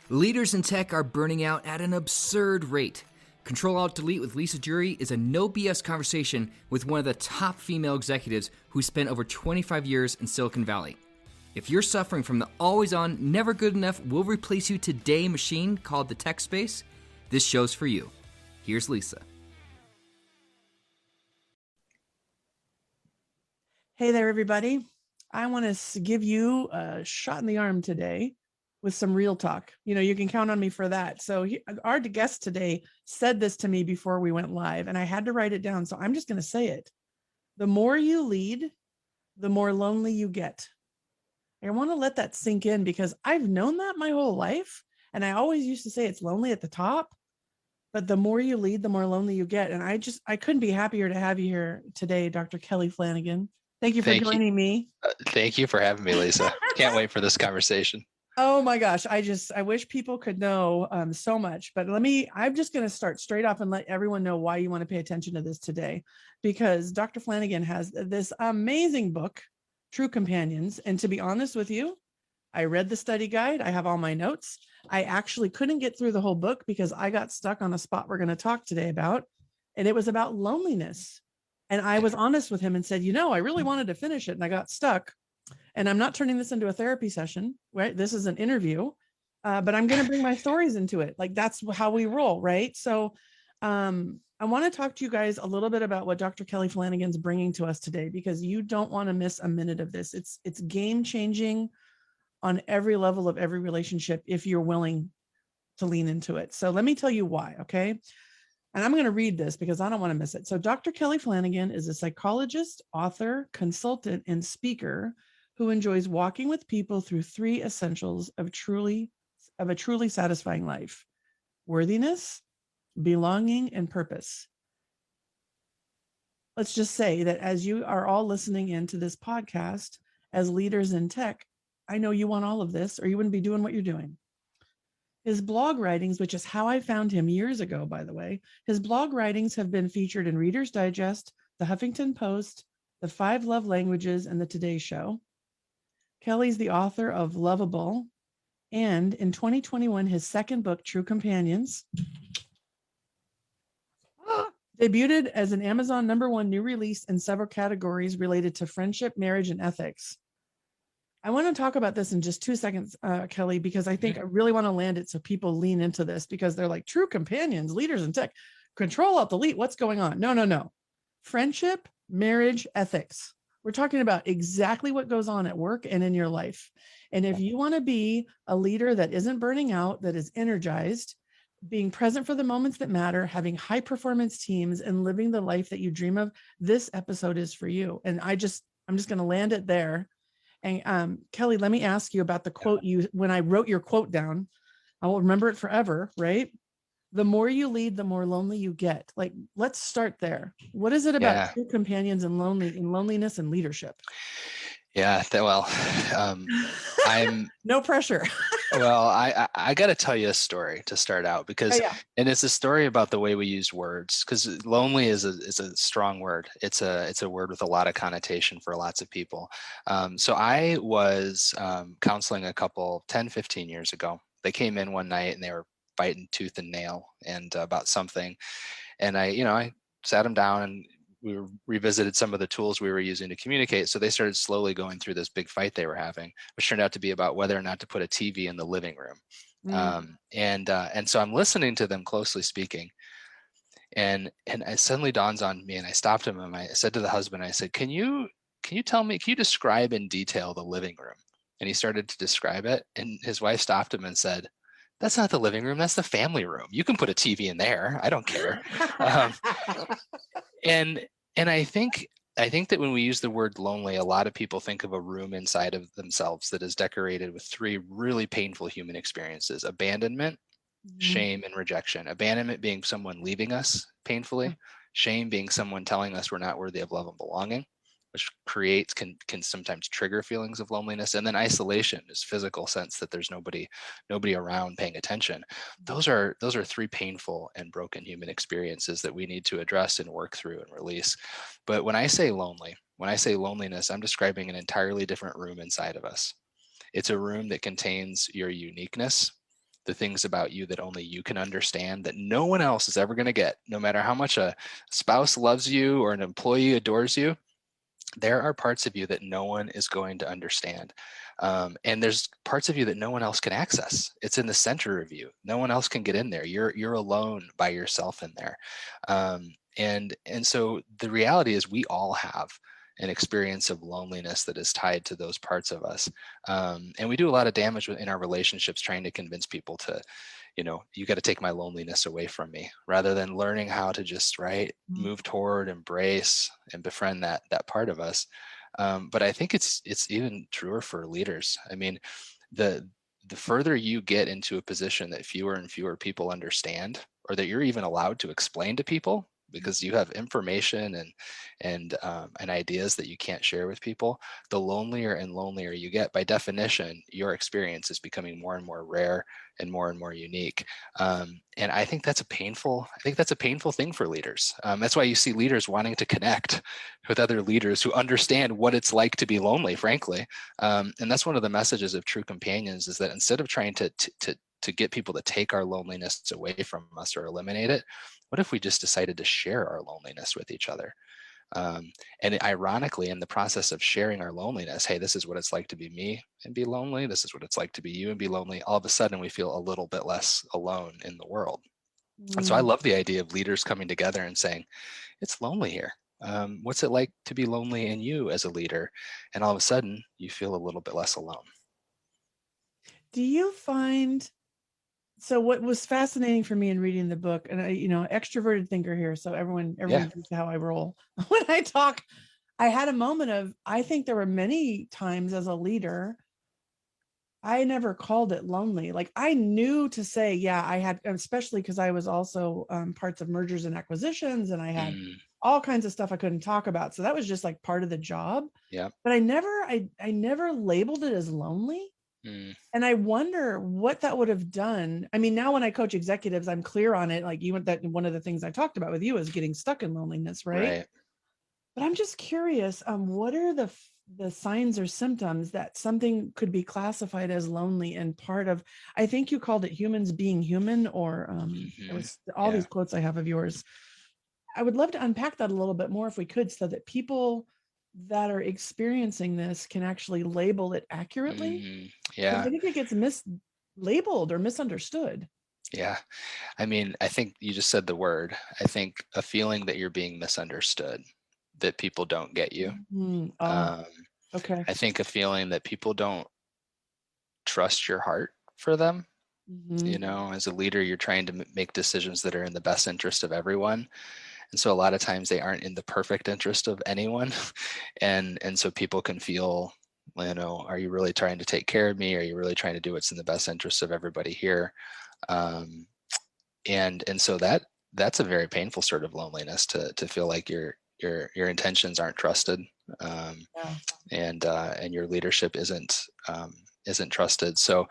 Leaders in tech are burning out at an absurd rate. Ctrl+Alt with Lisa Duerre is a no BS conversation with one of the top female executives who spent over 25 years in Silicon Valley. If you're suffering from the always-on, never good enough, will replace you today machine called the tech space, this show's for you. Here's Lisa. Hey there, everybody. I want to give you a shot in the arm today with some real talk. You know, you can count on me for that. So our guest today said this to me before we went live, and I had to write it down. So I'm just going to say it. The more you lead, the more lonely you get. I want to let that sink in because I've known that my whole life. And I always used to say it's lonely at the top, but the more you lead, the more lonely you get. And I couldn't be happier to have you here today, Dr. Kelly Flanagan. Thank you for joining me. Thank you for having me, Lisa. Can't wait for this conversation. Oh my gosh. I wish people could know so much, but I'm just going to start straight off and let everyone know why you want to pay attention to this today, because Dr. Flanagan has this amazing book, True Companions. And to be honest with you, I read the study guide. I have all my notes. I actually couldn't get through the whole book because I got stuck on a spot we're going to talk today about, and it was about loneliness. And I was honest with him and said, I really wanted to finish it and I got stuck. And I'm not turning this into a therapy session, right? This is an interview, but I'm going to bring my stories into it. Like that's how we roll, right? So I want to talk to you guys a little bit about what Dr. Kelly Flanagan's bringing to us today, because you don't want to miss a minute of this. It's game changing on every level of every relationship if you're willing to lean into it. So let me tell you why, okay? And I'm going to read this because I don't want to miss it. So Dr. Kelly Flanagan is a psychologist, author, consultant, and speaker who enjoys walking with people through three essentials of a truly satisfying life: worthiness, belonging, and purpose. Let's just say that as you are all listening into this podcast as leaders in tech, I know you want all of this or you wouldn't be doing what you're doing. His blog writings, which is how I found him years ago, by the way, his blog writings have been featured in Reader's Digest, the Huffington Post, the 5 Love Languages, and the Today Show. Kelly's the author of Lovable, and in 2021, his second book, True Companions, debuted as an Amazon #1 new release in several categories related to friendship, marriage, and ethics. I want to talk about this in just 2 seconds, Kelly, because I think I really want to land it so people lean into this, because they're like, True Companions, leaders in tech, Ctrl+Alt, what's going on? No. Friendship, marriage, ethics. We're talking about exactly what goes on at work and in your life. And if you want to be a leader that isn't burning out, that is energized, being present for the moments that matter, having high performance teams, and living the life that you dream of, this episode is for you. And I'm just going to land it there. And Kelly, let me ask you about the quote when I wrote your quote down. I will remember it forever, right? The more you lead, the more lonely you get. Like, let's start there. What is it about True Companions and loneliness and leadership? I'm no pressure. Well, I got to tell you a story to start out, because, and it's a story about the way we use words, because lonely is a strong word. It's a word with a lot of connotation for lots of people. So I was counseling a couple 10, 15 years ago. They came in one night and they were fighting tooth and nail and about something. And I sat them down and we revisited some of the tools we were using to communicate. So they started slowly going through this big fight they were having, which turned out to be about whether or not to put a TV in the living room. And so I'm listening to them closely speaking. And it suddenly dawns on me, and I stopped him and I said to the husband, I said, can you describe in detail the living room? And he started to describe it. And his wife stopped him and said, that's not the living room. That's the family room. You can put a TV in there. I don't care. And I think that when we use the word lonely, a lot of people think of a room inside of themselves that is decorated with 3 really painful human experiences: abandonment, shame, and rejection. Abandonment being someone leaving us painfully, shame being someone telling us we're not worthy of love and belonging, which can sometimes trigger feelings of loneliness. And then isolation is physical sense that there's nobody around paying attention. Those are 3 painful and broken human experiences that we need to address and work through and release. But when I say loneliness, I'm describing an entirely different room inside of us. It's a room that contains your uniqueness, the things about you that only you can understand, that no one else is ever going to get. No matter how much a spouse loves you or an employee adores you, there are parts of you that no one is going to understand. And there's parts of you that no one else can access. It's in the center of you. No one else can get in there. You're alone by yourself in there. And so the reality is we all have an experience of loneliness that is tied to those parts of us. And we do a lot of damage in our relationships trying to convince people to, you got to take my loneliness away from me, rather than learning how to just move toward, embrace, and befriend that part of us. But I think it's even truer for leaders. I mean, the further you get into a position that fewer and fewer people understand, or that you're even allowed to explain to people, because you have information and ideas that you can't share with people, the lonelier and lonelier you get. By definition, your experience is becoming more and more rare and more unique. And I think that's a painful thing for leaders. That's why you see leaders wanting to connect with other leaders who understand what it's like to be lonely, frankly. And that's one of the messages of True Companions, is that instead of trying to get people to take our loneliness away from us or eliminate it, what if we just decided to share our loneliness with each other? And ironically, in the process of sharing our loneliness, hey, this is what it's like to be me and be lonely. This is what it's like to be you and be lonely. All of a sudden, we feel a little bit less alone in the world. And so I love the idea of leaders coming together and saying, it's lonely here. What's it like to be lonely in you as a leader? And all of a sudden, you feel a little bit less alone. Do you find, so what was fascinating for me in reading the book, and I, extroverted thinker here, so everyone knows how I roll when I talk. I had a moment of, I think there were many times as a leader, I never called it lonely. Like, I knew to say, yeah, I had, especially because I was also parts of mergers and acquisitions, and I had all kinds of stuff I couldn't talk about. So that was just like part of the job. Yeah. But I never labeled it as lonely. And I wonder what that would have done. I mean, now when I coach executives, I'm clear on it. Like, that one of the things I talked about with you is getting stuck in loneliness, right? But I'm just curious, what are the signs or symptoms that something could be classified as lonely, and part of, I think you called it humans being human, or it was all these quotes I have of yours. I would love to unpack that a little bit more if we could, so that people that are experiencing this can actually label it accurately. Yeah. I think it gets mislabeled or misunderstood. Yeah. I mean, I think you just said the word. I think a feeling that you're being misunderstood, that people don't get you. Okay. I think a feeling that people don't trust your heart for them. As a leader, you're trying to make decisions that are in the best interest of everyone. And so a lot of times they aren't in the perfect interest of anyone. And so people can feel, are you really trying to take care of me? Are you really trying to do what's in the best interest of everybody here? And so that's a very painful sort of loneliness, to feel like your intentions aren't trusted, and your leadership isn't trusted. So,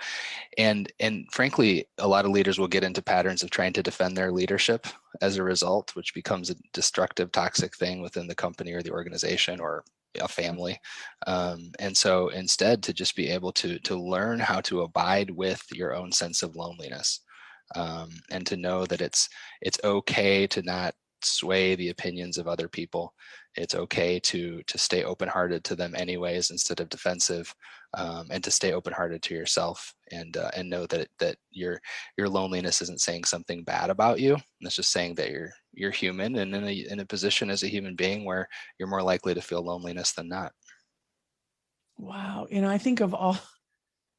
and frankly, a lot of leaders will get into patterns of trying to defend their leadership as a result, which becomes a destructive, toxic thing within the company or the organization or a family. And so instead, to just be able to learn how to abide with your own sense of loneliness, and to know that it's okay to not sway the opinions of other people. It's okay to stay open-hearted to them anyways, instead of defensive, and to stay open-hearted to yourself, and know that your loneliness isn't saying something bad about you. It's just saying that you're human, and in a position as a human being where you're more likely to feel loneliness than not. Wow. I think of all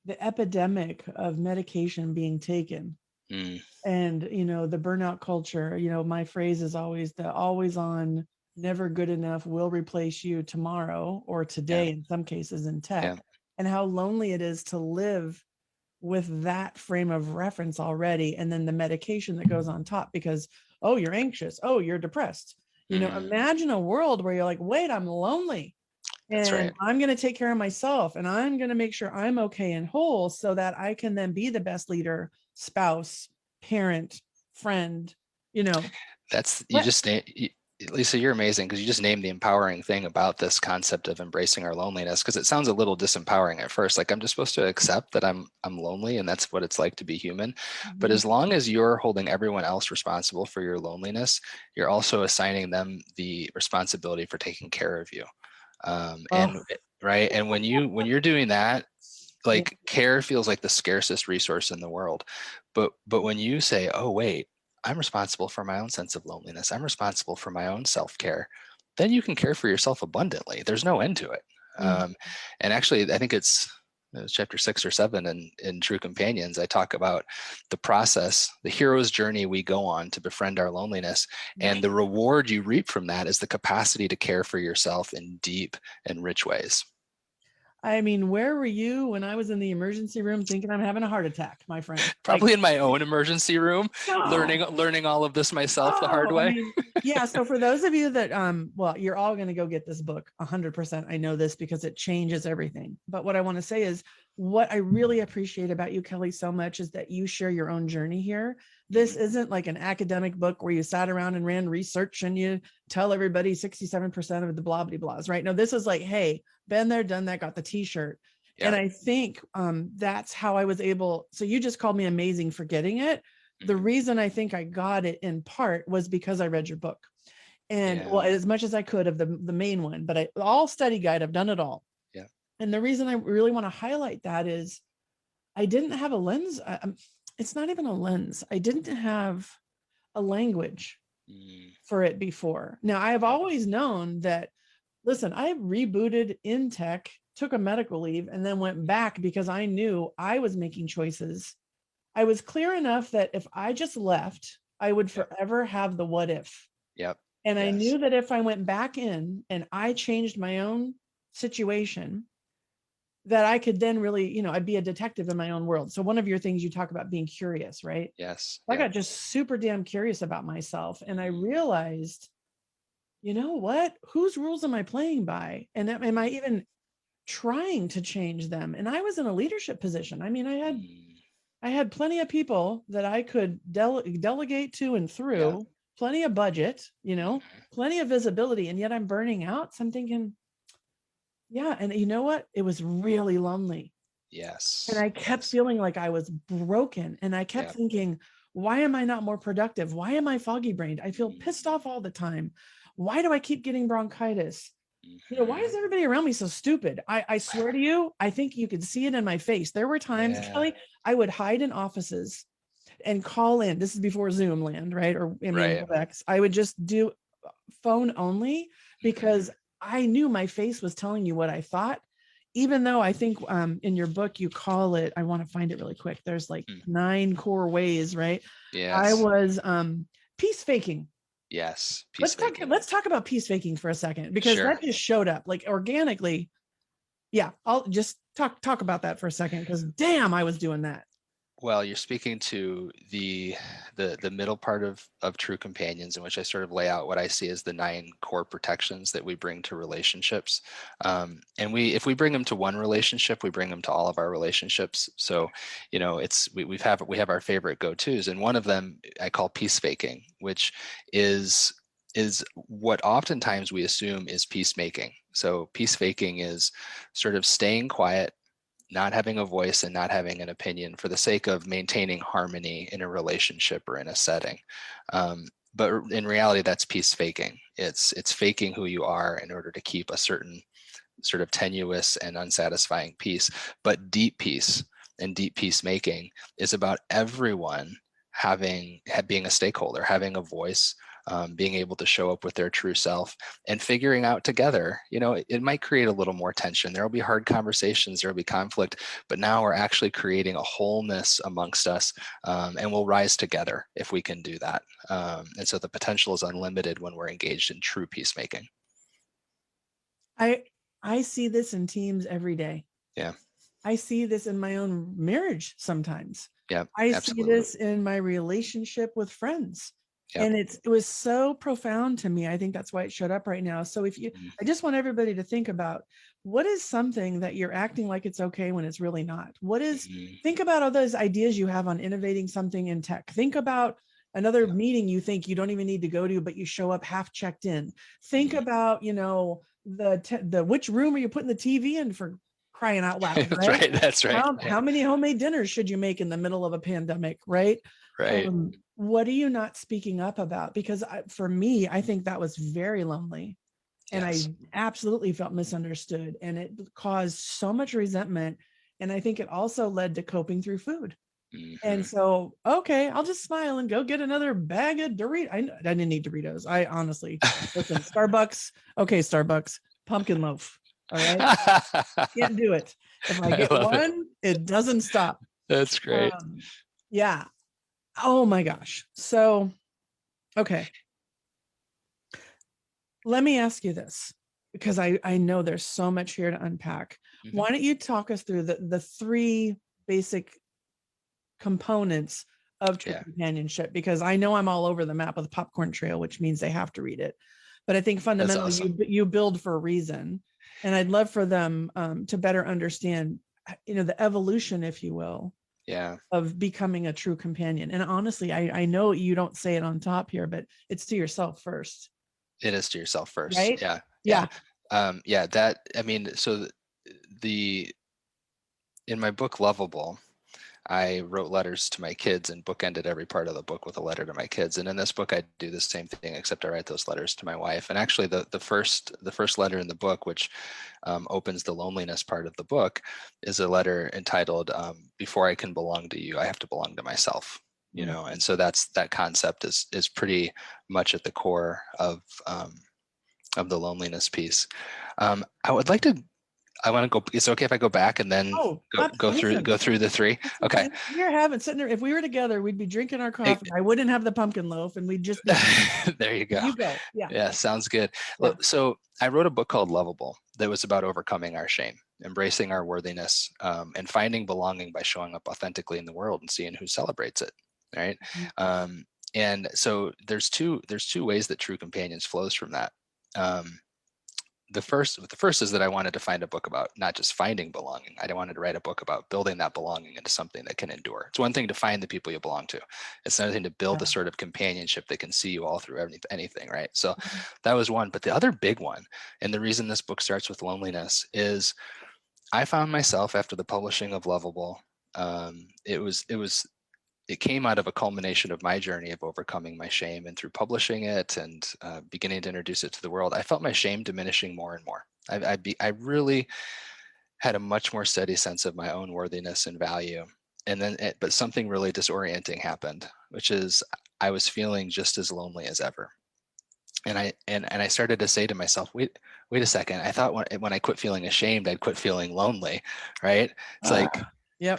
the epidemic of medication being taken, and the burnout culture. My phrase is always, the always on, never good enough will replace you tomorrow or today, in some cases in tech, and how lonely it is to live with that frame of reference already, and then the medication that goes on top, because, oh, you're anxious, oh, you're depressed. Imagine a world where you're like, wait, I'm lonely, and I'm going to take care of myself, and I'm going to make sure I'm okay and whole, so that I can then be the best leader, spouse, parent, friend. That's, you just Lisa, you're amazing because you just named the empowering thing about this concept of embracing our loneliness, because it sounds a little disempowering at first. Like I'm just supposed to accept that I'm lonely and that's what it's like to be human. But as long as you're holding everyone else responsible for your loneliness, you're also assigning them the responsibility for taking care of you. And right. And when you're doing that, like care feels like the scarcest resource in the world. But when you say, oh, wait, I'm responsible for my own sense of loneliness, I'm responsible for my own self-care, then you can care for yourself abundantly. There's no end to it. And actually, I think it's chapter 6 or 7 in True Companions, I talk about the process, the hero's journey we go on to befriend our loneliness. And the reward you reap from that is the capacity to care for yourself in deep and rich ways. I mean, where were you when I was in the emergency room thinking I'm having a heart attack, my friend? Probably in my own emergency room, learning all of this myself the hard way. I mean, yeah. So for those of you that, well, you're all going to go get this book 100%. I know this because it changes everything. But what I want to say is what I really appreciate about you, Kelly, so much is that you share your own journey here. This isn't like an academic book where you sat around and ran research and you tell everybody 67% of the blah, blah, blahs, right? No, this is like, hey, been there, done that, got the t-shirt. Yep. And I think that's how I was able. So you just called me amazing for getting it. The reason I think I got it in part was because I read your book. And well, as much as I could of the main one, but all study guide, I've done it all. Yeah. And the reason I really want to highlight that is I didn't have a lens. It's not even a lens. I didn't have a language for it before. Now, I have always known that, listen, I rebooted in tech, took a medical leave, and then went back because I knew I was making choices. I was clear enough that if I just left, I would forever have the what if. Yep. And I knew that if I went back in and I changed my own situation, that I could then really, I'd be a detective in my own world. So one of your things you talk about being curious, right? Yes. I got just super damn curious about myself. And I realized, you know what, whose rules am I playing by? And am I even trying to change them? And I was in a leadership position. I mean, I had plenty of people that I could delegate to and through, plenty of budget, plenty of visibility. And yet I'm burning out. So I'm thinking, and you know what? It was really lonely. Yes. And I kept feeling like I was broken. And I kept thinking, why am I not more productive? Why am I foggy brained? I feel pissed off all the time. Why do I keep getting bronchitis? Why is everybody around me so stupid? I swear to you, I think you could see it in my face. There were times, Kelly, I would hide in offices and call in. This is before Zoom land, right? Or WebEx. I would just do phone only because I knew my face was telling you what I thought, even though I think in your book, you call it, I want to find it really quick. There's like 9 core ways, right? Yes. I was peace faking. Yes. Let's talk about peace faking for a second, because that just showed up like organically. Yeah. I'll just talk about that for a second, because damn, I was doing that. Well, you're speaking to the middle part of True Companions, in which I sort of lay out what I see as the 9 core protections that we bring to relationships. And if we bring them to one relationship, we bring them to all of our relationships. So, we have our favorite go-tos, and one of them I call peacefaking, which is what oftentimes we assume is peacemaking. So peacefaking is sort of staying quiet, not having a voice and not having an opinion for the sake of maintaining harmony in a relationship or in a setting. But in reality, that's peace faking. It's faking who you are in order to keep a certain sort of tenuous and unsatisfying peace. But deep peace and deep peacemaking is about everyone being a stakeholder, having a voice, being able to show up with their true self and figuring out together. It might create a little more tension. There will be hard conversations, there will be conflict, but now we're actually creating a wholeness amongst us, and we'll rise together if we can do that. And so the potential is unlimited when we're engaged in true peacemaking. I see this in teams every day. Yeah. I see this in my own marriage sometimes. Yeah. I see this in my relationship with friends. Yep. And it was so profound to me. I think that's why it showed up right now. So I just want everybody to think about, what is something that you're acting like it's okay when it's really not? Think about all those ideas you have on innovating something in tech. Think about another meeting you think you don't even need to go to, but you show up half checked in. Think about, the which room are you putting the TV in, for crying out loud, That's right? right. That's right. How many homemade dinners should you make in the middle of a pandemic, right? Right. What are you not speaking up about? Because for me, I think that was very lonely. And Yes. I absolutely felt misunderstood, and it caused so much resentment. And I think it also led to coping through food. And so, okay, I'll just smile and go get another bag of Doritos. I didn't need Doritos. I honestly, listen, Starbucks. Okay, Starbucks, pumpkin loaf. All right. Can't do it. If I get one, it doesn't stop. That's great. Yeah. Oh my gosh. So, okay. Let me ask you this, because I know there's so much here to unpack. Why don't you talk us through the three basic components of true companionship? Because I know I'm all over the map with Popcorn Trail, which means they have to read it. But I think fundamentally you build for a reason. And I'd love for them to better understand, the evolution, if you will, of becoming a true companion. And honestly, I know you don't say it on top here, but it's to yourself first. It is to yourself first. Right? Yeah. So in my book, Lovable, I wrote letters to my kids and bookended every part of the book with a letter to my kids. And in this book, I do the same thing, except I write those letters to my wife. And actually the first letter in the book, which opens the loneliness part of the book, is a letter entitled, "Before I can belong to you, I have to belong to myself." And so that concept is pretty much at the core of the loneliness piece. I want to go. It's okay if I go back and then go through the three. Okay. We're sitting there. If we were together, we'd be drinking our coffee. I wouldn't have the pumpkin loaf, and we'd just be. There you go. You go. Yeah. Yeah. Sounds good. Yeah. So I wrote a book called Lovable that was about overcoming our shame, embracing our worthiness, and finding belonging by showing up authentically in the world and seeing who celebrates it. Right. And so there's two ways that true companions flows from that. The first is that I wanted to find a book about not just finding belonging. I wanted to write a book about building that belonging into something that can endure. It's one thing to find the people you belong to. It's another thing to build a sort of companionship that can see you all through anything, right? So that was one. But the other big one, and the reason this book starts with loneliness, is I found myself after the publishing of Lovable. It came out of a culmination of my journey of overcoming my shame, and through publishing it and beginning to introduce it to the world, I felt my shame diminishing more and more. I really had a much more steady sense of my own worthiness and value. And then, but something really disorienting happened, which is I was feeling just as lonely as ever. And I started to say to myself, wait a second. I thought when I quit feeling ashamed, I'd quit feeling lonely, right? It's like. Yeah.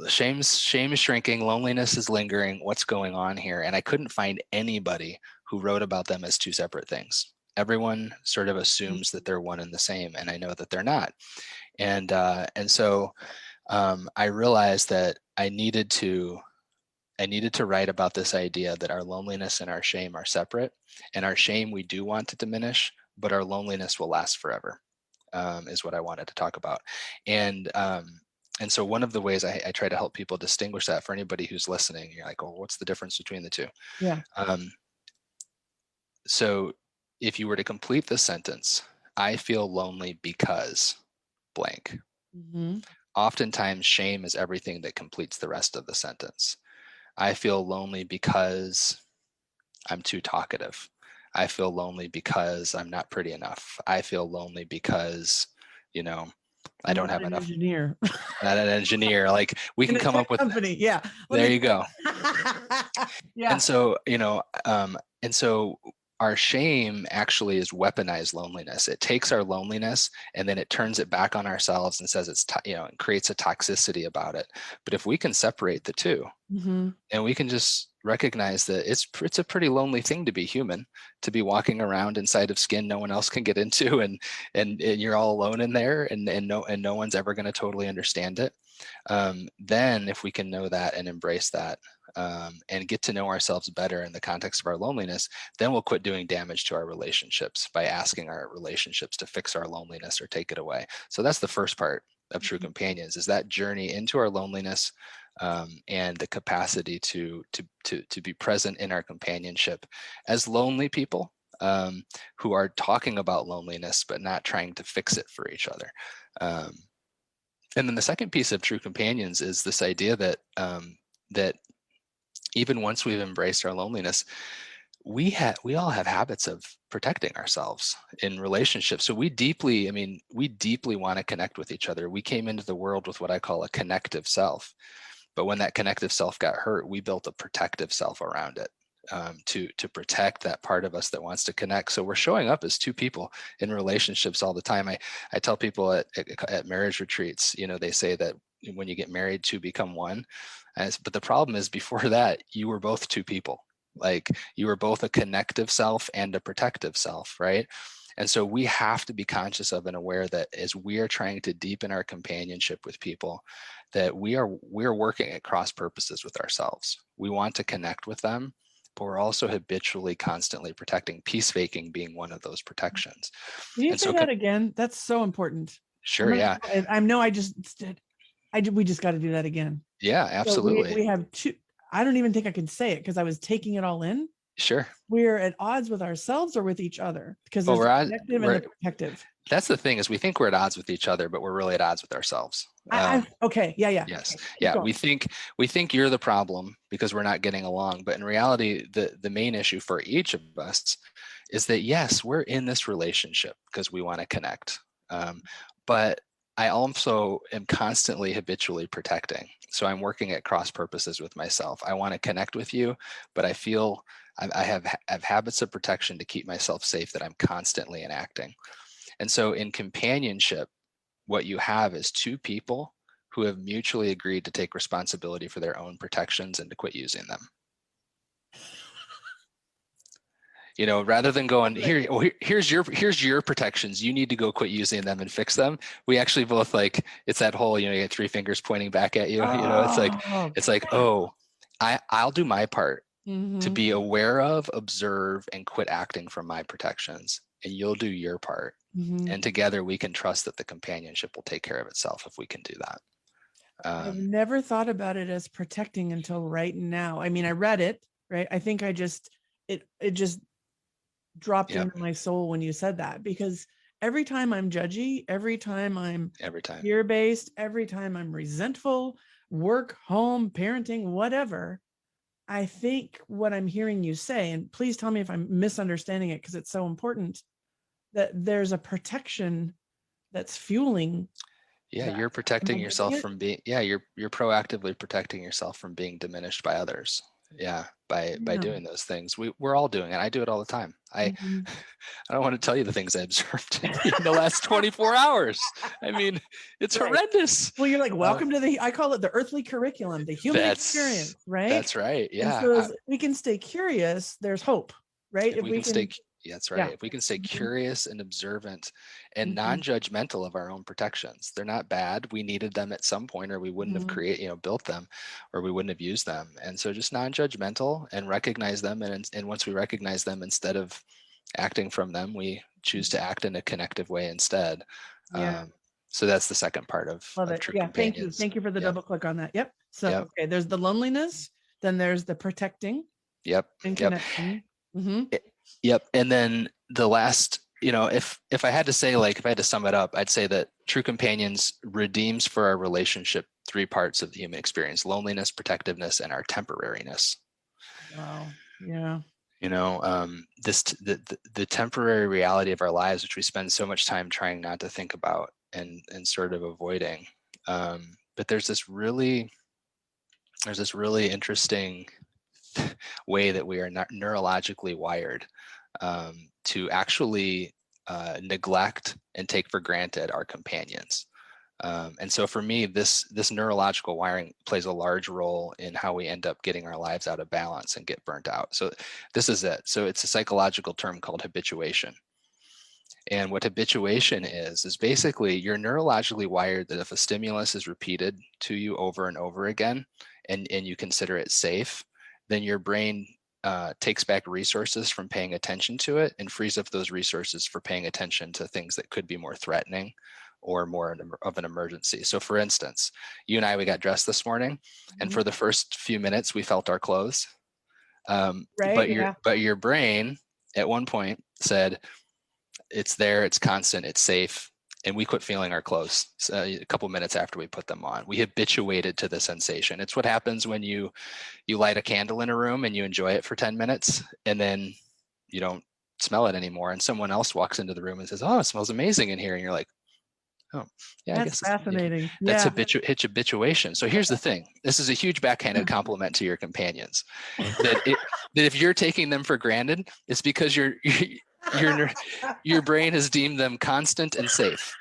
Shame is shrinking, loneliness is lingering. What's going on here? And I couldn't find anybody who wrote about them as two separate things. Everyone sort of assumes that they're one and the same, and I know that they're not. And so I realized that I needed to write about this idea that our loneliness and our shame are separate, and our shame we do want to diminish, but our loneliness will last forever. Is what I wanted to talk about. And so one of the ways I try to help people distinguish that, for anybody who's listening, you're like, oh, what's the difference between the two? Yeah. So if you were to complete the sentence, I feel lonely because blank. Oftentimes shame is everything that completes the rest of the sentence. I feel lonely because I'm too talkative. I feel lonely because I'm not pretty enough. I feel lonely because, I don't have enough. Engineer. Not an engineer. Like we can come up with. Company. Yeah. There you go. Yeah. And so our shame actually is weaponized loneliness. It takes our loneliness and then it turns it back on ourselves and says it's and creates a toxicity about it. But if we can separate the two, and we can just recognize that it's a pretty lonely thing to be human, to be walking around inside of skin no one else can get into, and you're all alone in there, and no one's ever going to totally understand it. Then if we can know that and embrace that, and get to know ourselves better in the context of our loneliness, then we'll quit doing damage to our relationships by asking our relationships to fix our loneliness or take it away. So that's the first part of true companions, is that journey into our loneliness, and the capacity to be present in our companionship as lonely people who are talking about loneliness but not trying to fix it for each other. And then the second piece of true companions is this idea that that even once we've embraced our loneliness, we all have habits of protecting ourselves in relationships. So we deeply want to connect with each other. We came into the world with what I call a connective self. But when that connective self got hurt, we built a protective self around it to protect that part of us that wants to connect. So we're showing up as two people in relationships all the time. I tell people at marriage retreats, they say that when you get married, two become one. But the problem is before that, you were both two people. Like you were both a connective self and a protective self, right? And so we have to be conscious of and aware that as we are trying to deepen our companionship with people, that we're working at cross purposes with ourselves. We want to connect with them, but we're also habitually constantly protecting, peacefaking being one of those protections. Can you say that again? That's so important. Sure. Yeah. I know we just got to do that again. Yeah, absolutely. So we have two. I don't even think I can say it because I was taking it all in. Sure. We're at odds with ourselves or with each other because there's the connective and the protective. That's the thing is we think we're at odds with each other, but we're really at odds with ourselves. Okay. Yeah. Yes. Okay. Yeah. We think you're the problem because we're not getting along. But in reality, the main issue for each of us is that, yes, we're in this relationship because we want to connect. But I also am constantly habitually protecting. So I'm working at cross purposes with myself. I want to connect with you, but I feel I have habits of protection to keep myself safe that I'm constantly enacting. And so in companionship, what you have is two people who have mutually agreed to take responsibility for their own protections and to quit using them. Rather than going here's your protections, you need to go quit using them and fix them. We actually both it's that whole, you get three fingers pointing back at you. It's like, I'll do my part to be aware of, observe, and quit acting from my protections. And you'll do your part. And together we can trust that the companionship will take care of itself if we can do that. I've never thought about it as protecting until right now. I mean, I read it, right? I think it just dropped into my soul when you said that, because every time I'm judgy, every time I'm fear-based, every time I'm resentful, work, home, parenting, whatever, I think what I'm hearing you say, and please tell me if I'm misunderstanding it because it's so important, that there's a protection that's fueling. Yeah, you're protecting yourself from being, you're proactively protecting yourself from being diminished by others. Yeah, by doing those things. We're all doing it. I do it all the time. I don't want to tell you the things I observed in the last 24 hours. I mean, it's horrendous. Well, you're like, welcome to I call it the earthly curriculum, the human experience, right? That's right. Yeah. And so as we can stay curious, there's hope, right? If we can stay That's right. Yeah. If we can stay curious and observant and non-judgmental of our own protections, they're not bad. We needed them at some point, or we wouldn't have built them, or we wouldn't have used them. And so just non-judgmental and recognize them. And once we recognize them, instead of acting from them, we choose to act in a connective way instead. So that's the second part of true companions. Thank you for the double click on that. Yep. So, okay, there's the loneliness, then there's the protecting. Yep. And connection. Yep. And then the last, if I had to say, if I had to sum it up, I'd say that true companions redeems for our relationship three parts of the human experience: loneliness, protectiveness, and our temporariness. Wow. Yeah. The temporary reality of our lives, which we spend so much time trying not to think about and sort of avoiding. But there's this really interesting way that we are not neurologically wired to actually neglect and take for granted our companions. And so for me, this neurological wiring plays a large role in how we end up getting our lives out of balance and get burnt out. So this is it. So it's a psychological term called habituation. And what habituation is basically you're neurologically wired that if a stimulus is repeated to you over and over again, and you consider it safe, then your brain takes back resources from paying attention to it and frees up those resources for paying attention to things that could be more threatening or more of an emergency. So for instance, you and I, we got dressed this morning, and for the first few minutes we felt our clothes. But your brain at one point said, it's there, it's constant, it's safe. And we quit feeling our clothes a couple minutes after we put them on. We habituated to the sensation. It's what happens when you light a candle in a room and you enjoy it for 10 minutes, and then you don't smell it anymore. And someone else walks into the room and says, "Oh, it smells amazing in here." And you're like, "Oh, yeah, that's I guess fascinating." that's habituation. So here's the thing. This is a huge backhanded compliment to your companions. That if you're taking them for granted, it's because your brain has deemed them constant and safe.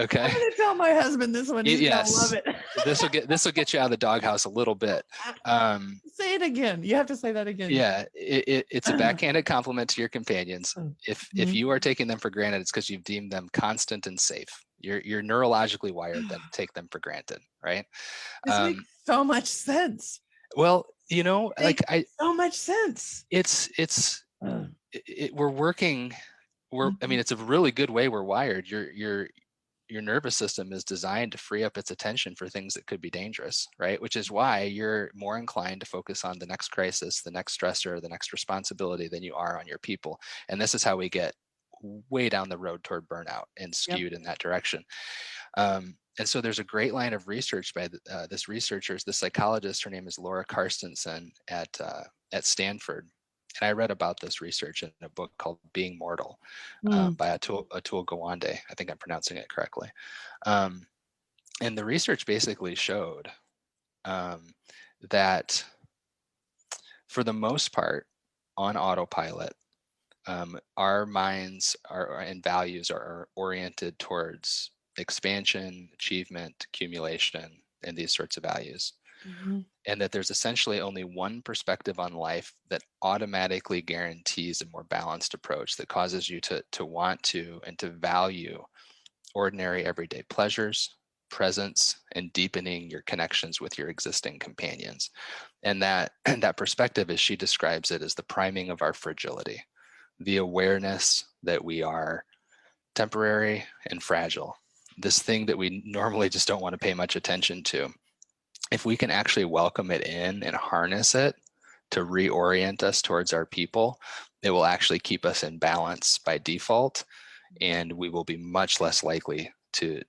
Okay. I'm gonna tell my husband this one. He's yes. gonna love This it. will get you out of the doghouse a little bit. Say it again. You have to say that again. Yeah, it's a backhanded compliment to your companions. If you are taking them for granted, it's because you've deemed them constant and safe. You're neurologically wired then to take them for granted, right? This makes so much sense. Well, so much sense. We're working. I mean, it's a really good way we're wired. Your nervous system is designed to free up its attention for things that could be dangerous, right? Which is why you're more inclined to focus on the next crisis, the next stressor, the next responsibility than you are on your people. And this is how we get way down the road toward burnout and skewed in that direction. And so there's a great line of research by this researcher, this psychologist. Her name is Laura Carstensen at Stanford. And I read about this research in a book called Being Mortal by Atul Gawande. I think I'm pronouncing it correctly. And the research basically showed that for the most part, on autopilot, our minds and values are oriented towards expansion, achievement, accumulation, and these sorts of values. And that there's essentially only one perspective on life that automatically guarantees a more balanced approach that causes you to want to and to value ordinary everyday pleasures, presence, and deepening your connections with your existing companions. And that perspective, as she describes it, is the priming of our fragility, the awareness that we are temporary and fragile, this thing that we normally just don't want to pay much attention to. If we can actually welcome it in and harness it to reorient us towards our people, it will actually keep us in balance by default, and we will be much less likely to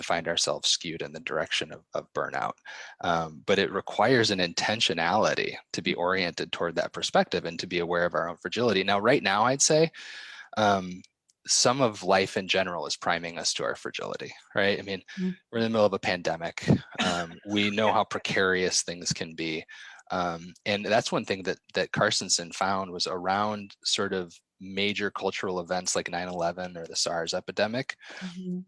find ourselves skewed in the direction of burnout. But it requires an intentionality to be oriented toward that perspective and to be aware of our own fragility. Now, right now, I'd say some of life in general is priming us to our fragility, right? I mean, we're in the middle of a pandemic. We know how precarious things can be. And that's one thing that Carstensen found was around sort of major cultural events like 9/11 or the SARS epidemic.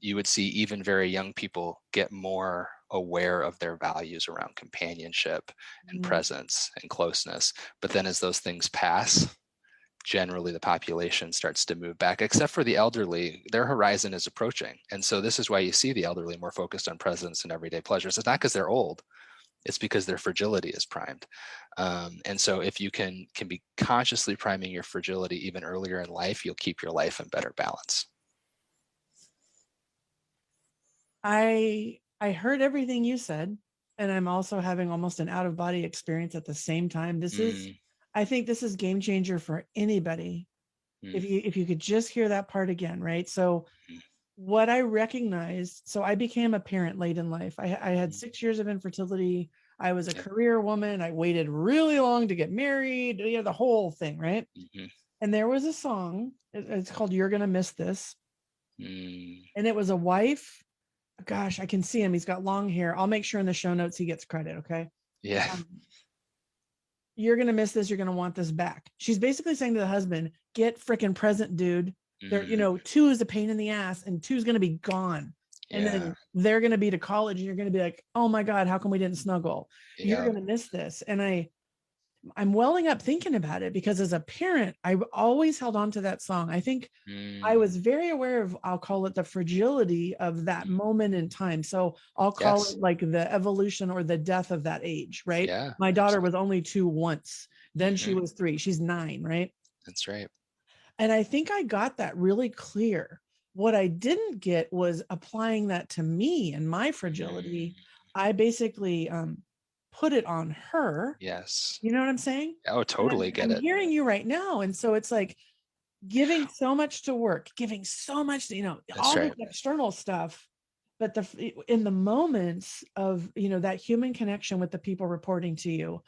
You would see even very young people get more aware of their values around companionship and presence and closeness. But then as those things pass, generally the population starts to move back, except for the elderly. Their horizon is approaching. And so this is why you see the elderly more focused on presence and everyday pleasures. It's not because they're old, it's because their fragility is primed. And so if you can be consciously priming your fragility even earlier in life, you'll keep your life in better balance. I heard everything you said, and I'm also having almost an out-of-body experience at the same time. I think this is game changer for anybody. If you could just hear that part again, right? So what I recognized, so I became a parent late in life. I had 6 years of infertility. I was a career woman. I waited really long to get married, the whole thing, right? And there was a song, it's called You're Gonna Miss This. And it was a wife. Gosh, I can see him. He's got long hair. I'll make sure in the show notes he gets credit, okay? Yeah. You're going to miss this. You're going to want this back. She's basically saying to the husband, get freaking present, dude. There, 2 is a pain in the ass and 2 is going to be gone. And then they're going to be to college and you're going to be like, oh my God, how come we didn't snuggle? You're going to miss this. And I'm welling up thinking about it because as a parent, I've always held on to that song. I think I was very aware of, I'll call it the fragility of that moment in time. So I'll call it like the evolution or the death of that age, right? Yeah, my daughter was only 2 once, then she was 3, she's 9, right? That's right. And I think I got that really clear What I didn't get was applying that to me and my fragility. I basically put it on her. Yes. You know what I'm saying? Oh, totally get I'm it. hearing you right now. And so it's like giving so much to work, giving so much, That's all right. this external stuff. But in the moments of, that human connection with the people reporting to you,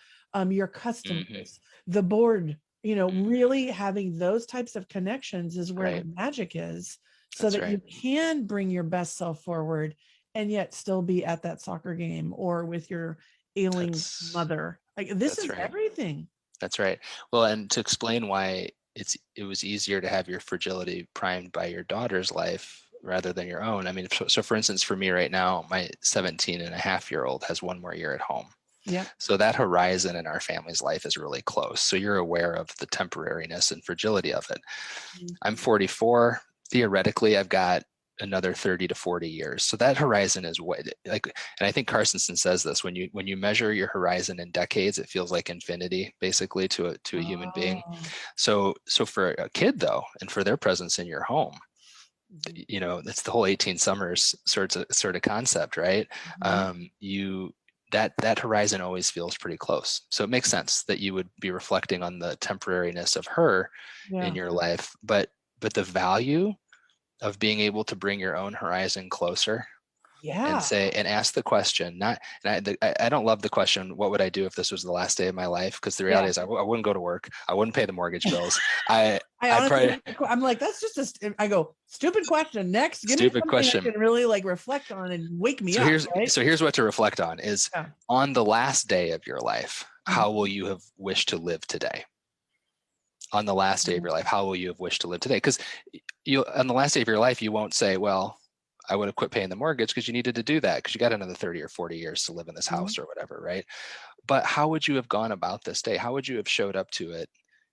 your customers, the board, really having those types of connections is where the magic is, so that you can bring your best self forward and yet still be at that soccer game or with your ailing mother. Like, this is everything. That's right. Well, and to explain why it was easier to have your fragility primed by your daughter's life rather than your own. I mean, so for instance, for me right now, my 17-and-a-half-year-old has one more year at home. Yeah. So that horizon in our family's life is really close. So you're aware of the temporariness and fragility of it. I'm 44. Theoretically, I've got another 30 to 40 years. So that horizon is what, like, and I think Carstensen says this, when you measure your horizon in decades, it feels like infinity basically to a human being. So for a kid though, and for their presence in your home, it's the whole 18 summers sort of concept, right? That horizon always feels pretty close. So it makes sense that you would be reflecting on the temporariness of her in your life, but the value of being able to bring your own horizon closer and ask the question, I don't love the question, what would I do if this was the last day of my life? Because the reality is I wouldn't go to work. I wouldn't pay the mortgage bills. I'm like, that's just I go, stupid question. Next, give me something question I can really like reflect on and wake me up. So here's what to reflect on is on the last day of your life, how will you have wished to live today? On the last day of your life, how will you have wished to live today? Because on the last day of your life, you won't say, well, I would have quit paying the mortgage because you needed to do that because you got another 30 or 40 years to live in this house or whatever, right? But how would you have gone about this day? How would you have showed up to it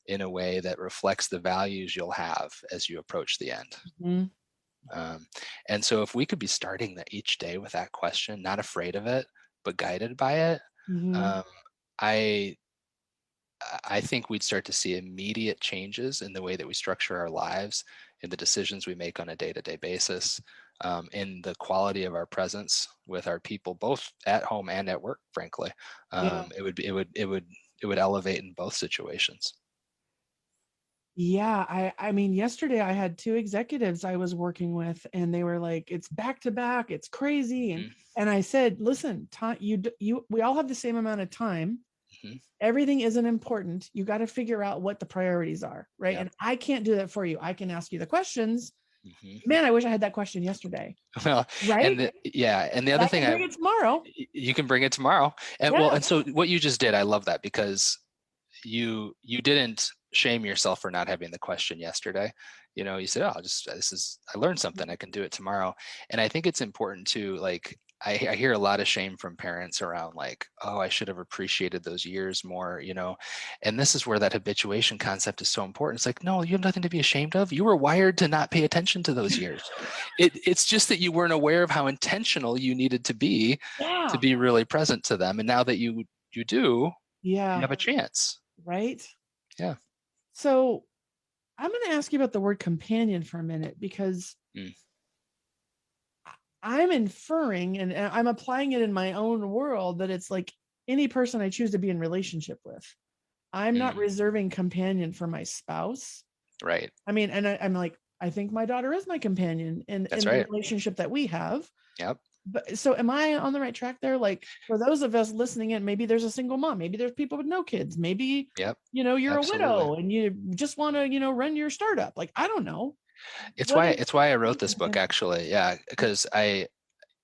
in a way that reflects the values you'll have as you approach the end? And so if we could be starting each day with that question, not afraid of it, but guided by it, I think we'd start to see immediate changes in the way that we structure our lives, in the decisions we make on a day-to-day basis, in the quality of our presence with our people, both at home and at work. Frankly, it would elevate in both situations. Yeah, I mean, yesterday I had 2 executives I was working with, and they were like, "It's back to back, it's crazy," and I said, "Listen, time, we all have the same amount of time. Everything isn't important. You got to figure out what the priorities are, right? And I can't do that for you. I can ask you the questions." Man, I wish I had that question yesterday. Well, right? And the other thing, bring it tomorrow. You can bring it tomorrow, and and so what you just did, I love that, because you didn't shame yourself for not having the question yesterday. You said, "Oh, I learned something. I can do it tomorrow." And I think it's important to, like, I hear a lot of shame from parents around, like, "Oh, I should have appreciated those years more," and this is where that habituation concept is so important. It's like, no, you have nothing to be ashamed of. You were wired to not pay attention to those years. It's just that you weren't aware of how intentional you needed to be really present to them. And now that you do, you have a chance. Right. Yeah. So I'm going to ask you about the word companion for a minute, because I'm inferring and I'm applying it in my own world that it's like any person I choose to be in relationship with. I'm not reserving companion for my spouse. Right. I mean, and I'm like, I think my daughter is my companion in the relationship that we have. Yep. But so am I on the right track there? Like, for those of us listening in, maybe there's a single mom, maybe there's people with no kids, maybe, you're a widow and you just want to, run your startup. Like, I don't know. It's why I wrote this book, actually. Yeah. Because I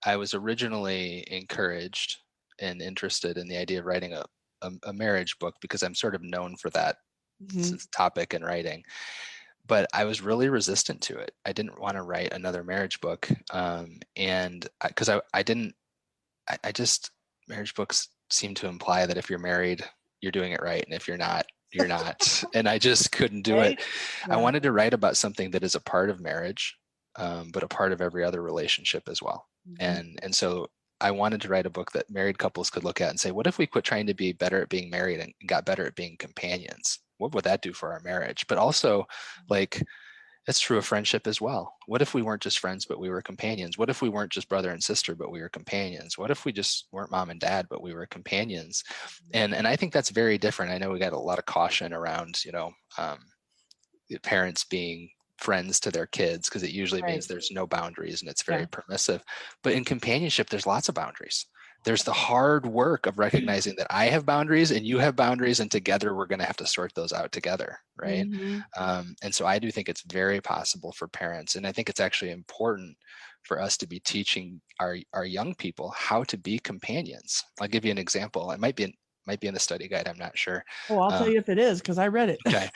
was originally encouraged and interested in the idea of writing a marriage book, because I'm sort of known for that topic in writing. But I was really resistant to it. I didn't want to write another marriage book. And because marriage books seem to imply that if you're married, you're doing it right. And if you're not, you're not. And I just couldn't do it. Yeah. I wanted to write about something that is a part of marriage, but a part of every other relationship as well. And so I wanted to write a book that married couples could look at and say, what if we quit trying to be better at being married and got better at being companions? What would that do for our marriage? But also, like, It's true of friendship as well. What if we weren't just friends, but we were companions? What if we weren't just brother and sister, but we were companions? What if we just weren't mom and dad, but we were companions? And I think that's very different. I know we got a lot of caution around, parents being friends to their kids, because it usually means there's no boundaries and it's very permissive. But in companionship, there's lots of boundaries. There's the hard work of recognizing that I have boundaries and you have boundaries, and together we're going to have to sort those out together, right? And so I do think it's very possible for parents, and I think it's actually important for us to be teaching our young people how to be companions. I'll give you an example. It might be in the study guide, I'm not sure. Oh, I'll tell you if it is, because I read it. Okay.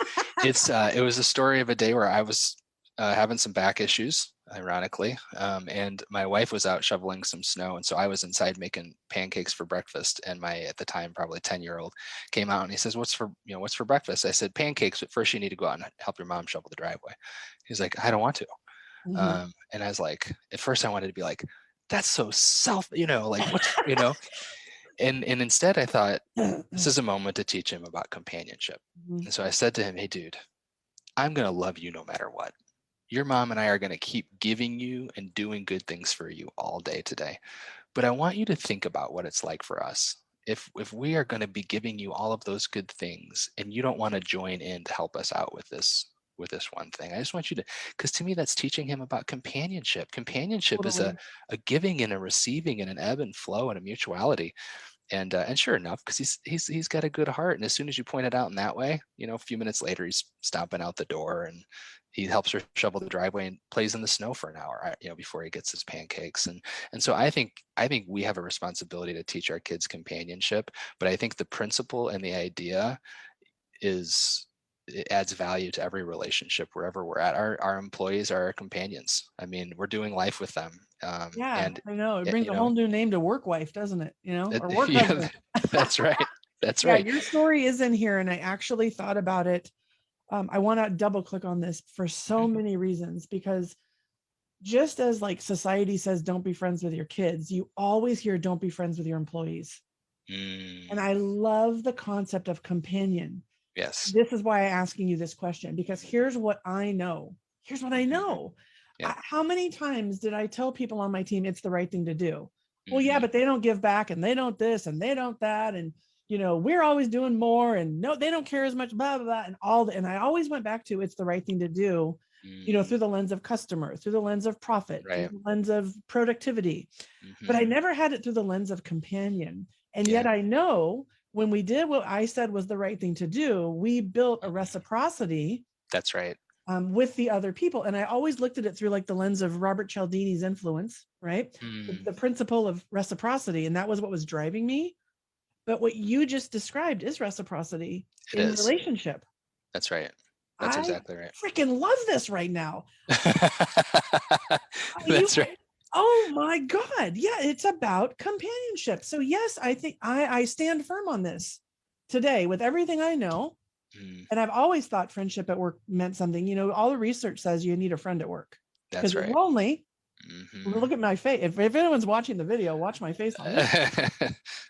It was a story of a day where I was having some back issues, ironically, and my wife was out shoveling some snow, and so I was inside making pancakes for breakfast, and my, at the time, probably 10-year-old came out and he says, what's for breakfast? I said, pancakes, but first you need to go out and help your mom shovel the driveway. He's like, I don't want to. And I was like, at first I wanted to be like, that's so and instead I thought, this is a moment to teach him about companionship. And so I said to him, hey dude, I'm going to love you no matter what. Your mom and I are going to keep giving you and doing good things for you all day today. But I want you to think about what it's like for us. If we are going to be giving you all of those good things and you don't want to join in to help us out with this one thing, I just want you to, because to me, that's teaching him about companionship. Companionship is a giving and a receiving and an ebb and flow and a mutuality. And sure enough, because he's got a good heart, and as soon as you point it out in that way, a few minutes later he's stomping out the door and he helps her shovel the driveway and plays in the snow for an hour, before he gets his pancakes. And so I think we have a responsibility to teach our kids companionship, but I think the principle and the idea it adds value to every relationship wherever we're at. Our employees are our companions. I mean, we're doing life with them. And I know it brings a whole new name to work wife, doesn't it? Or work husband. That's right. That's right. Your story is in here, and I actually thought about it. I want to double click on this for so many reasons, because just as like society says, don't be friends with your kids, you always hear, don't be friends with your employees. And I love the concept of companion. Yes. This is why I'm asking you this question, because here's what I know. Yeah. How many times did I tell people on my team it's the right thing to do? Well, yeah, but they don't give back, and they don't this, and they don't that, and we're always doing more, and no, they don't care as much, blah blah blah, and all that. And I always went back to, it's the right thing to do, through the lens of customer, through the lens of profit, through the lens of productivity. But I never had it through the lens of companion. And yet I know when we did what I said was the right thing to do, we built a reciprocity. That's right. With the other people. And I always looked at it through like the lens of Robert Cialdini's influence, right? The principle of reciprocity. And that was what was driving me. But what you just described is reciprocity in relationship. That's right. That's exactly right. Freaking love this right now. That's right. Oh my God. Yeah, it's about companionship. So yes, I think I stand firm on this today with everything I know. And I've always thought friendship at work meant something. All the research says you need a friend at work. That's right. You're lonely. Look at my face. If anyone's watching the video, watch my face on this.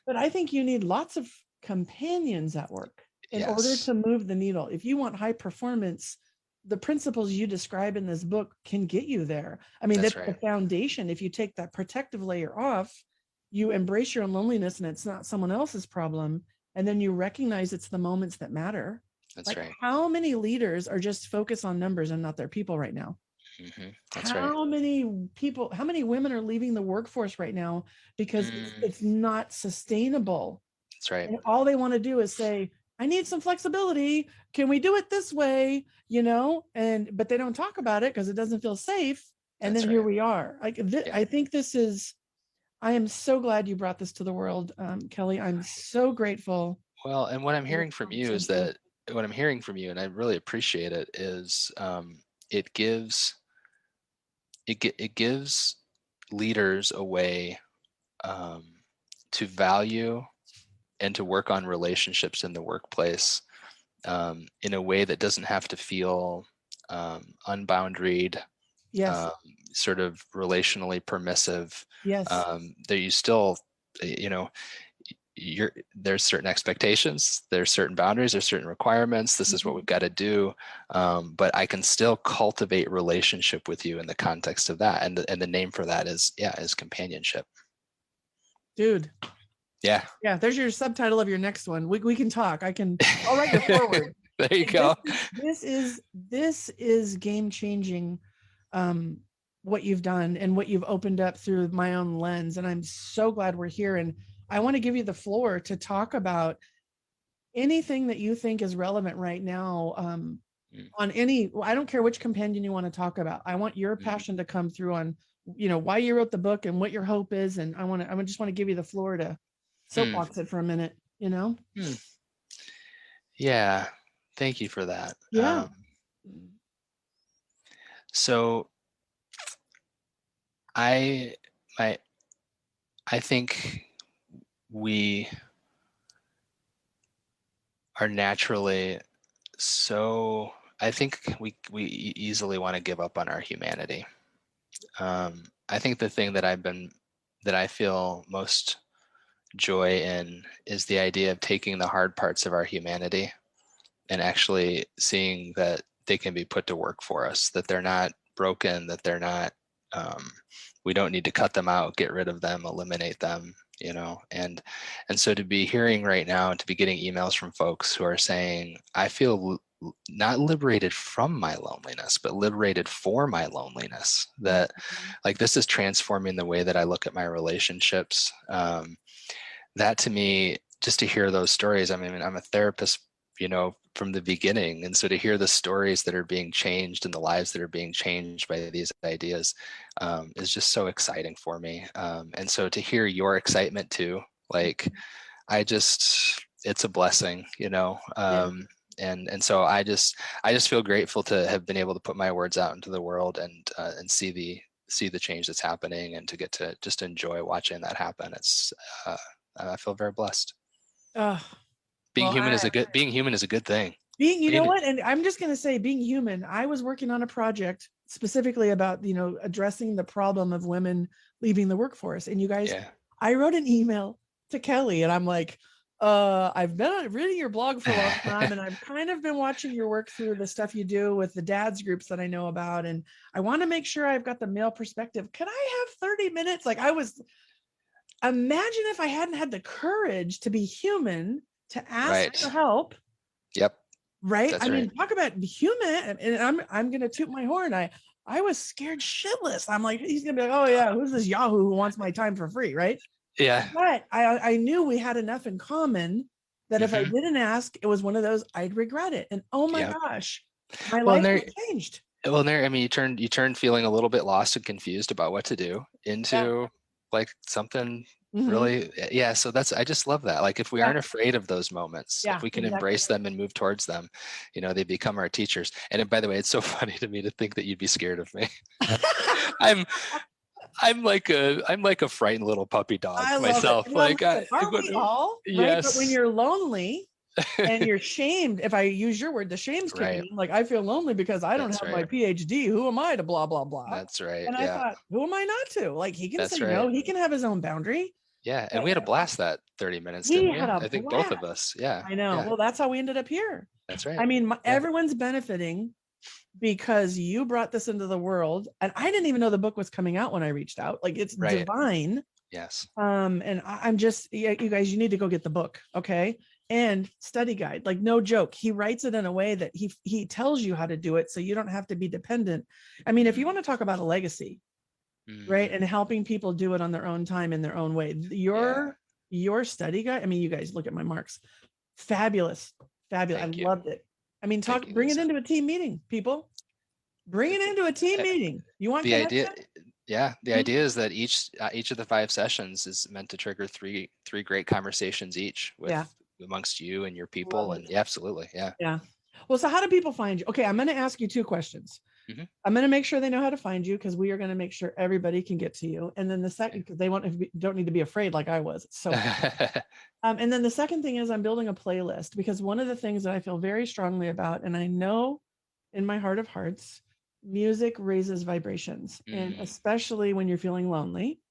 But I think you need lots of companions at work in order to move the needle. If you want high performance, the principles you describe in this book can get you there. I mean, that's the foundation. If you take that protective layer off, you embrace your own loneliness, and it's not someone else's problem. And then you recognize it's the moments that matter. That's right. How many leaders are just focused on numbers and not their people right now? That's how many women are leaving the workforce right now because it's not sustainable? That's right. And all they want to do is say, I need some flexibility. Can we do it this way? But they don't talk about it because it doesn't feel safe. And then here we are. I think I am so glad you brought this to the world, Kelly. I'm so grateful. Well, and what I'm hearing from you is that and I really appreciate it, is it gives leaders a way to value and to work on relationships in the workplace in a way that doesn't have to feel unboundaried, sort of relationally permissive. Yes. That you still, there's certain expectations, there's certain boundaries, there's certain requirements. This is what we've got to do. But I can still cultivate relationship with you in the context of that. And the name for that is companionship. Dude. Yeah. Yeah. There's your subtitle of your next one. We can talk. I'll write your forward. There you go. This is game changing. What you've done and what you've opened up through my own lens. And I'm so glad we're here. And I want to give you the floor to talk about anything that you think is relevant right now. On I don't care which companion you want to talk about. I want your passion to come through on, why you wrote the book and what your hope is. And I just want to give you the floor to soapbox it for a minute, Yeah. Thank you for that. Yeah. So I think we are naturally I think we easily want to give up on our humanity. I think the thing that I feel most joy in is the idea of taking the hard parts of our humanity and actually seeing that they can be put to work for us, that they're not broken, that they're not, we don't need to cut them out, get rid of them, eliminate them, and so to be hearing right now and to be getting emails from folks who are saying, I feel not liberated from my loneliness, but liberated for my loneliness, that like this is transforming the way that I look at my relationships. That to me, just to hear those stories, I mean, I'm a therapist, from the beginning. And so to hear the stories that are being changed and the lives that are being changed by these ideas is just so exciting for me. And so to hear your excitement too, like it's a blessing, and so I just feel grateful to have been able to put my words out into the world and see the change that's happening and to get to just enjoy watching that happen. I feel very blessed. Being human is a good thing. What? And I'm just going to say, being human, I was working on a project specifically about, addressing the problem of women leaving the workforce. And you guys, I wrote an email to Kelly and I'm like, I've been reading your blog for a long time and I've kind of been watching your work through the stuff you do with the dads groups that I know about. And I want to make sure I've got the male perspective. Can I have 30 minutes? Imagine if I hadn't had the courage to be human, to ask for help. Yep. Right. That's mean, talk about human. And I'm going to toot my horn. I was scared shitless. I'm like, he's going to be like, oh yeah, who's this Yahoo who wants my time for free? Right. Yeah. But I knew we had enough in common that if I didn't ask, it was one of those, I'd regret it. And oh my gosh, my life has changed. Well, I mean, you turned feeling a little bit lost and confused about what to do into like something really, so I just love that. Like if we aren't afraid of those moments, if we can embrace them and move towards them, they become our teachers. And by the way, it's so funny to me to think that you'd be scared of me. I'm like a frightened little puppy dog myself. Like, aren't we all? Right? Yes. But when you're lonely and you're shamed, if I use your word, the shame's kicking in. Like I feel lonely because I don't have my PhD. Who am I to blah blah blah? That's right. And I thought, who am I not to? Like he can say no. He can have his own boundary. Yeah, and we had a blast that 30 minutes. Didn't we? I think both of us. Yeah, I know. Yeah. Well, that's how we ended up here. That's right. I mean, everyone's benefiting because you brought this into the world, and I didn't even know the book was coming out when I reached out. Like it's divine. Yes. And I'm just, you guys, you need to go get the book, okay? And study guide, like no joke. He writes it in a way that he tells you how to do it, so you don't have to be dependent. I mean, if you want to talk about a legacy. Right. And helping people do it on their own time in their own way. Your study guide. I mean, you guys look at my marks. Fabulous. I loved it. I mean, bring it into a team meeting, people. Bring it into a team meeting. You want the idea? Yeah. The idea is that each of the 5 sessions is meant to trigger three great conversations each amongst you and your people. And absolutely. Yeah. Yeah. Well, so how do people find you? Okay. I'm going to ask you 2 questions. I'm going to make sure they know how to find you because we are going to make sure everybody can get to you. And then the second, because they don't need to be afraid like I was. So, and then the second thing is I'm building a playlist because one of the things that I feel very strongly about, and I know in my heart of hearts, music raises vibrations. And especially when you're feeling lonely,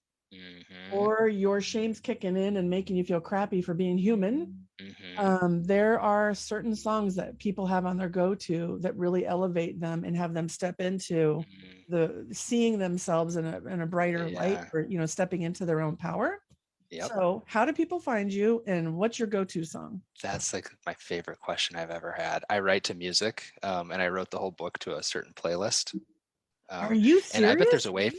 or your shame's kicking in and making you feel crappy for being human, Mm-hmm. there are certain songs that people have on their go-to that really elevate them and have them step into the seeing themselves in a brighter light, Yeah. or stepping into their own power. Yep. So how do people find you, and what's your go-to song? That's like my favorite question I've ever had. I write to music, and I wrote the whole book to a certain playlist. Are you And I bet there's serious? a way.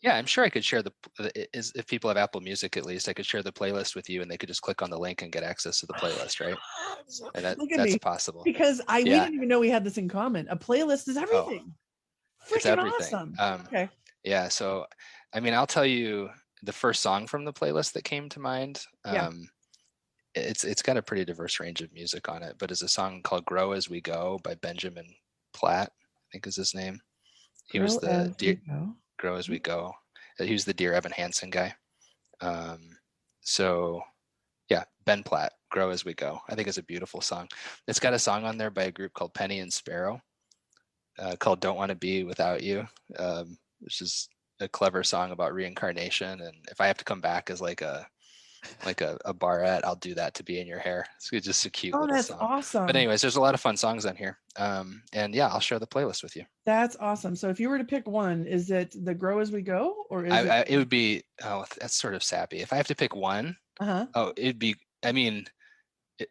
Yeah, I'm sure I could share if people have Apple Music, at least I could share the playlist with you, and they could just click on the link and get access to the playlist, right? And Look at that's me, possible. because we Yeah. didn't even know we had this in common. A playlist is Oh, everything. it's Freaking everything. awesome. Okay. Yeah. So, I mean, I'll tell you the first song from the playlist that came to mind. Yeah. It's got a pretty diverse range of music on it, but it's a song called "Grow as We Go" by Benjamin Platt, I think is his name. He was Grow the as we go. Grow as We Go. He was the Dear Evan Hansen guy. So yeah, Ben Platt, Grow as We Go. I think it's a beautiful song. It's got a song on there by a group called Penny and Sparrow, called Don't Want to Be Without You, which is a clever song about reincarnation. And if I have to come back as like a barrette, I'll do that to be in your hair. It's just a cute little That's song. awesome. But anyways, there's a lot of fun songs on here. And yeah, I'll share the playlist with you. That's awesome. So if you were to pick one, is it the Grow as We Go, or is it would be, that's sort of sappy. If I have to pick one, it'd be, I mean,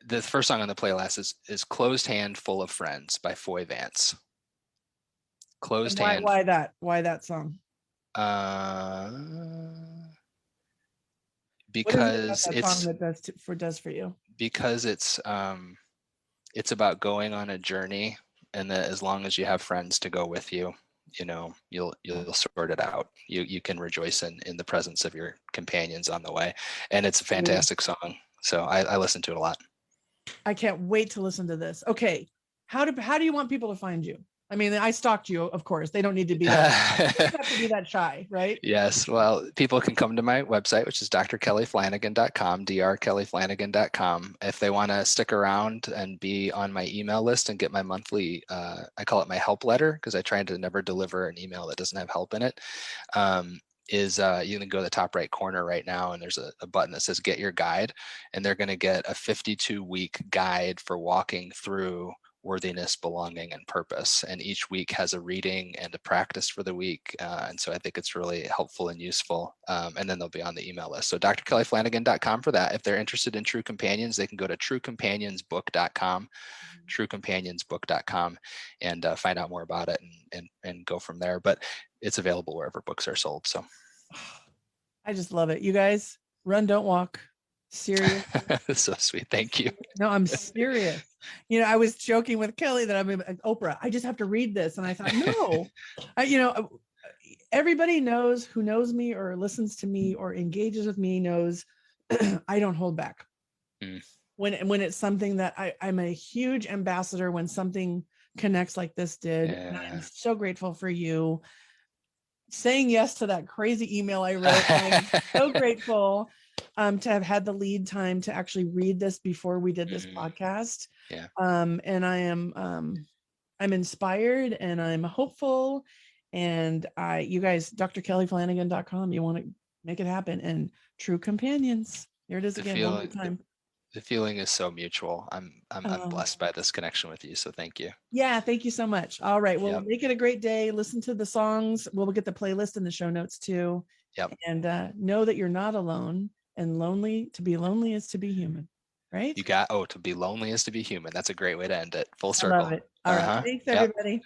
the first song on the playlist is Closed Hand Full of Friends by Foy Vance. Closed Hand. Why that song? Because what is it about that song that does for you? Because it's about going on a journey, and that as long as you have friends to go with you, you'll sort it out. You can rejoice in the presence of your companions on the way, and it's a fantastic song. So I listen to it a lot. I can't wait to listen to this. Okay, how do you want people to find you? I mean, I stalked you, of course. They don't need to be that shy, right? Yes. Well, people can come to my website, which is drkellyflanagan.com, drkellyflanagan.com. If they want to stick around and be on my email list and get my monthly, I call it my help letter, because I try to never deliver an email that doesn't have help in it. You can go to the top right corner right now, and there's a button that says Get Your Guide, and they're going to get a 52-week guide for walking through worthiness, belonging, and purpose. And each week has a reading and a practice for the week. And so I think it's really helpful and useful. And then they'll be on the email list. So drkellyflanagan.com for that. If they're interested in True Companions, they can go to truecompanionsbook.com, truecompanionsbook.com, and find out more about it and go from there. But it's available wherever books are sold. So I just love it. You guys, run, don't walk. Serious. So sweet. Thank you. No, I'm serious. I was joking with Kelly that I'm Oprah. I just have to read this. And I thought, no, everybody knows who knows me or listens to me or engages with me knows I don't hold back. When it's something that I'm a huge ambassador when something connects like this did. Yeah. And I'm so grateful for you saying yes to that crazy email I wrote. I'm so grateful to have had the lead time to actually read this before we did this podcast. Yeah. And I am I'm inspired and I'm hopeful. And you guys, drkellyflanagan.com, you want to make it happen. And True Companions. Here it is again, one more time. The feeling is so mutual. I'm blessed by this connection with you. So thank you. Yeah, thank you so much. All right. Well, make it a great day. Listen to the songs. We'll get the playlist in the show notes too. Yep. And know that you're not alone, and lonely. To be lonely is to be human. Right? To be lonely is to be human. That's a great way to end it. Full circle. I love it. All right. Thanks, everybody. Yep.